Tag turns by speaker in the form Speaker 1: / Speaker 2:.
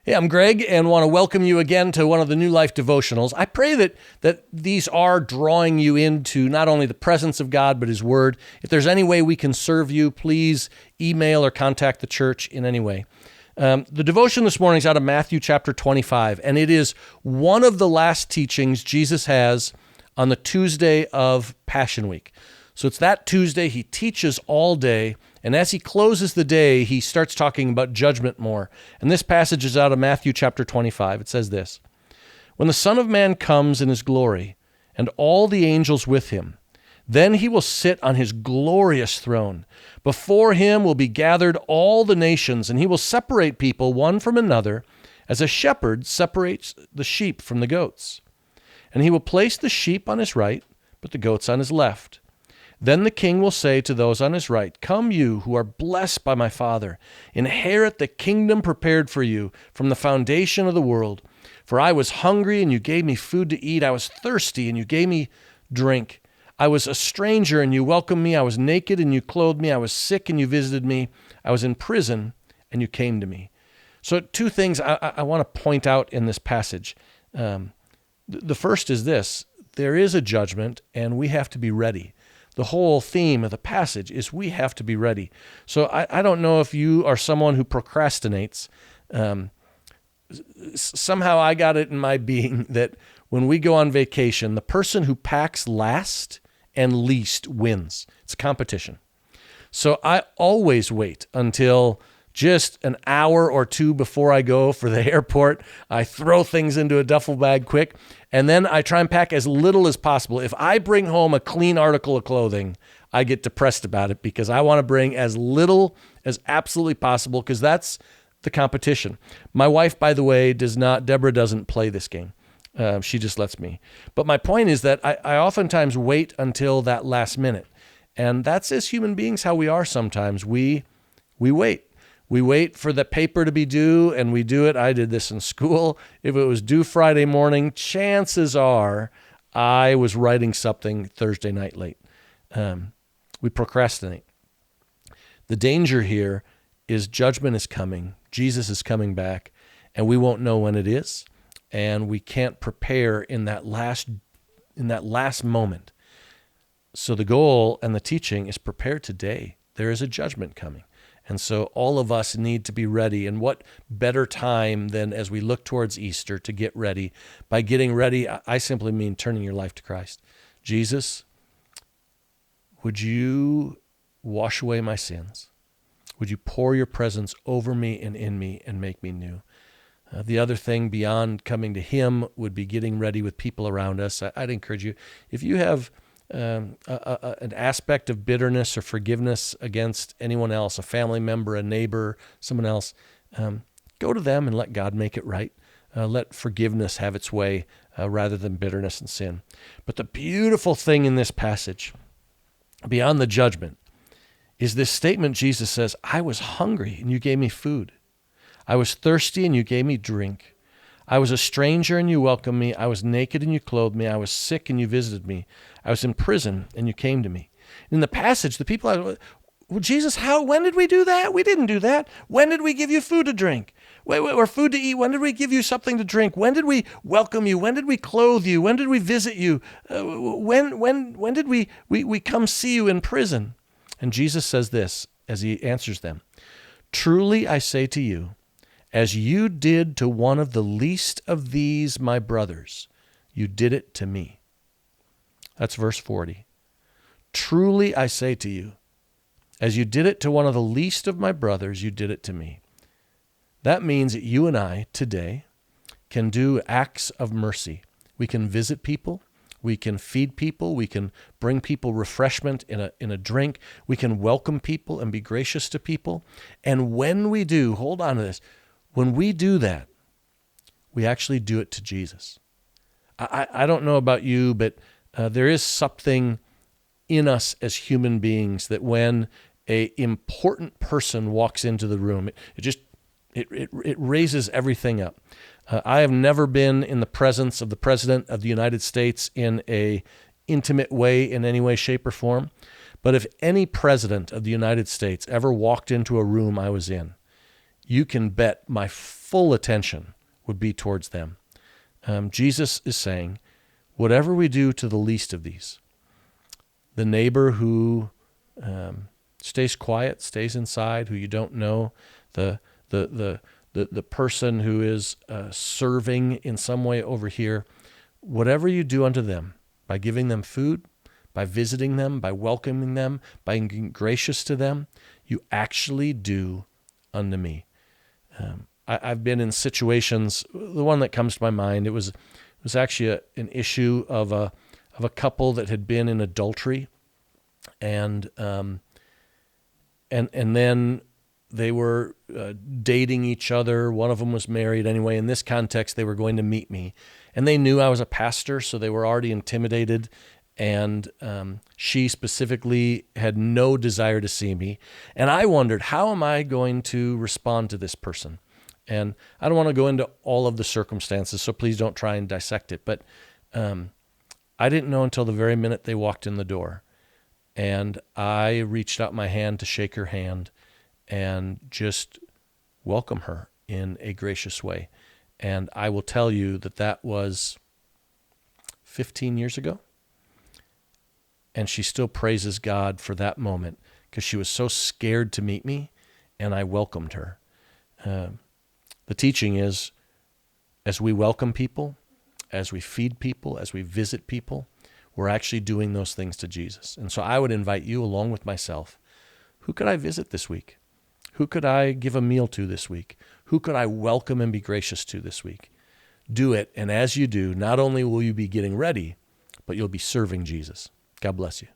Speaker 1: Hey, I'm Greg and want to welcome you again to one of the New Life Devotionals. I pray that these are drawing you into not only the presence of God, but His Word. If there's any way we can serve you, please email or contact the church in any way. The devotion this morning is out of Matthew chapter 25, and it is one of the last teachings Jesus has on the Tuesday of Passion Week. So it's that Tuesday, he teaches all day, and as he closes the day, he starts talking about judgment more. And this passage is out of Matthew chapter 25. It says this: "When the Son of Man comes in his glory, and all the angels with him, then he will sit on his glorious throne. Before him will be gathered all the nations, and he will separate people one from another, as a shepherd separates the sheep from the goats. And he will place the sheep on his right, but the goats on his left. Then the king will say to those on his right, 'Come, you who are blessed by my Father, inherit the kingdom prepared for you from the foundation of the world. For I was hungry, and you gave me food to eat. I was thirsty, and you gave me drink. I was a stranger, and you welcomed me. I was naked, and you clothed me. I was sick, and you visited me. I was in prison, and you came to me.'" So two things I want to point out in this passage. The first is this: there is a judgment, and we have to be ready. The whole theme of the passage is we have to be ready. So I don't know if you are someone who procrastinates. Somehow I got it in my being that when we go on vacation, the person who packs last and least wins. It's a competition. So I always wait until just an hour or two before I go for the airport. I throw things into a duffel bag quick, and then I try and pack as little as possible. If I bring home a clean article of clothing, I get depressed about it because I want to bring as little as absolutely possible, because that's the competition. My wife, by the way, Deborah doesn't play this game. She just lets me. But my point is that I oftentimes wait until that last minute. And that's, as human beings, how we are sometimes. We wait. We wait for the paper to be due, and we do it. I did this in school. If it was due Friday morning, chances are I was writing something Thursday night late. We procrastinate. The danger here is judgment is coming. Jesus is coming back, and we won't know when it is, and we can't prepare in that last moment. So the goal and the teaching is prepare today. There is a judgment coming. And so all of us need to be ready. And what better time than as we look towards Easter to get ready? By getting ready, I simply mean turning your life to Christ. Jesus, would you wash away my sins? Would you pour your presence over me and in me and make me new? The other thing beyond coming to Him would be getting ready with people around us. I'd encourage you, if you have an aspect of bitterness or forgiveness against anyone else, a family member, a neighbor, someone else, go to them and let God make it right. Let forgiveness have its way rather than bitterness and sin. But the beautiful thing in this passage, beyond the judgment, is this statement. Jesus says, "I was hungry and you gave me food. I was thirsty and you gave me drink. I was a stranger and you welcomed me. I was naked and you clothed me. I was sick and you visited me. I was in prison and you came to me." In the passage, the people are, "Well, Jesus, when did we do that? We didn't do that. When did we give you food to drink? Or food to eat? When did we give you something to drink? When did we welcome you? When did we clothe you? When did we visit you? When did we come see you in prison?" And Jesus says this as he answers them: "Truly I say to you, as you did to one of the least of these my brothers, you did it to me." That's verse 40. "Truly I say to you, as you did it to one of the least of my brothers, you did it to me." That means that you and I today can do acts of mercy. We can visit people. We can feed people. We can bring people refreshment in a drink. We can welcome people and be gracious to people. And when we do, hold on to this, when we do that, we actually do it to Jesus. I don't know about you, but there is something in us as human beings that when a important person walks into the room, it raises everything up. I have never been in the presence of the President of the United States in a intimate way in any way, shape, or form. But if any president of the United States ever walked into a room I was in, you can bet my full attention would be towards them. Jesus is saying, whatever we do to the least of these, the neighbor who stays quiet, stays inside, who you don't know, the person who is serving in some way over here, whatever you do unto them, by giving them food, by visiting them, by welcoming them, by being gracious to them, you actually do unto me. I've been in situations. The one that comes to my mind, it was actually an issue of a couple that had been in adultery, and then they were dating each other. One of them was married anyway. In this context, they were going to meet me, and they knew I was a pastor, so they were already intimidated. And she specifically had no desire to see me. And I wondered, how am I going to respond to this person? And I don't want to go into all of the circumstances, so please don't try and dissect it. But I didn't know until the very minute they walked in the door. And I reached out my hand to shake her hand and just welcome her in a gracious way. And I will tell you that was 15 years ago. And she still praises God for that moment because she was so scared to meet me, and I welcomed her. The teaching is, as we welcome people, as we feed people, as we visit people, we're actually doing those things to Jesus. And so I would invite you, along with myself, who could I visit this week? Who could I give a meal to this week? Who could I welcome and be gracious to this week? Do it, and as you do, not only will you be getting ready, but you'll be serving Jesus. God bless you.